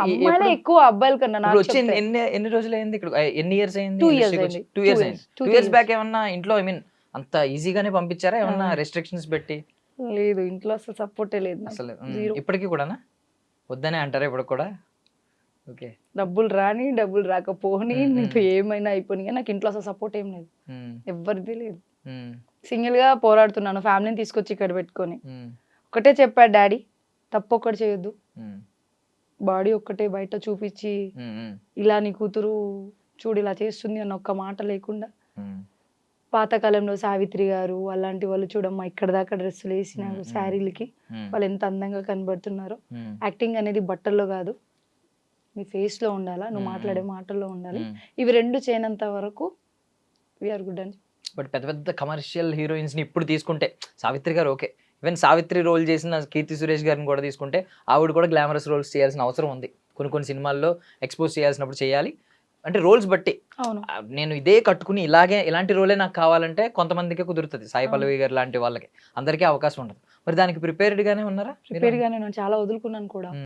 అమ్మాయిలే ఎక్కువ అబ్బాయిల కన్నా ఇప్పుడు నాకు వచ్చి చెప్తే. ఎన్ని రోజులు అయింది ఇక్కడ, ఎన్ని ఇయర్స్ అయింది 2 years ఇండస్ట్రీకి వచ్చి? అయింది. 2 years 2 అయింది. years, 2, 2 3 years years. బ్యాక్ ఏమన్నా ఇంట్లో అంత ఈజీగానే పంపించారా, ఏమన్నా రెస్ట్రిక్షన్స్ పెట్టి? లేదు, ఇంట్లో అసలు సపోర్టే లేదు నాకు. అసలు Zero. ఇప్పటికీ కూడానా వద్దనే అంటారా ఇప్పుడు కూడా? ఓకే. డబ్బులు రాని డబ్బులు రాకపోని నీకు ఏమైనా అయిపోయి నాకు ఇంట్లో అసలు సపోర్ట్ ఏం లేదు, ఎవరిది లేదు. సింగిల్ గా పోరాడుతున్నాను ఫ్యామిలీని తీసుకొచ్చి ఇక్కడ పెట్టుకొని. ఒకటే చెప్పాడు డాడీ, తప్పు ఒక్కటి చేయొద్దు, బాడీ ఒక్కటే బయట చూపించి ఇలా నీ కూతురు చూడు ఇలా చేస్తుంది అన్న ఒక్క మాట లేకుండా. పాతకాలంలో సావిత్రి గారు అలాంటి వాళ్ళు చూడమ్మా ఇక్కడ దాకా డ్రెస్సులు వేసినారు శారీలకి, వాళ్ళు ఎంత అందంగా కనబడుతున్నారో. యాక్టింగ్ అనేది బట్టల్లో కాదు, నీ ఫేస్ లో ఉండాలా, నువ్వు మాట్లాడే మాటల్లో ఉండాలి. ఇవి రెండు చేయనంత వరకు వీఆర్ గుడ్ అని. బట్ పెద్ద పెద్ద కమర్షియల్ హీరోయిన్స్ ని ఇప్పుడు తీసుకుంటే సావిత్రి గారు ఓకే, ఈవెన్ సావిత్రి రోల్ చేసిన కీర్తి సురేష్ గారిని కూడా తీసుకుంటే ఆవిడ కూడా గ్లామరస్ రోల్స్ చేయాల్సిన అవసరం ఉంది. కొన్ని సినిమాల్లో ఎక్స్పోజ్ చేయాల్సినప్పుడు చేయాలి, అంటే రోల్స్ బట్టి. అవును, నేను ఇదే కట్టుకుని ఇలాంటి రోలే నాకు కావాలంటే కొంతమందికే కుదురుతుంది, సాయి పల్లవి గారు లాంటి వాళ్ళకి, అందరికీ అవకాశం ఉండదు. మరి దానికి ప్రిపేర్డ్ గానే ఉన్నారా? ప్రిపేర్ గానే నేను చాలా వదులుకున్నాను కూడా.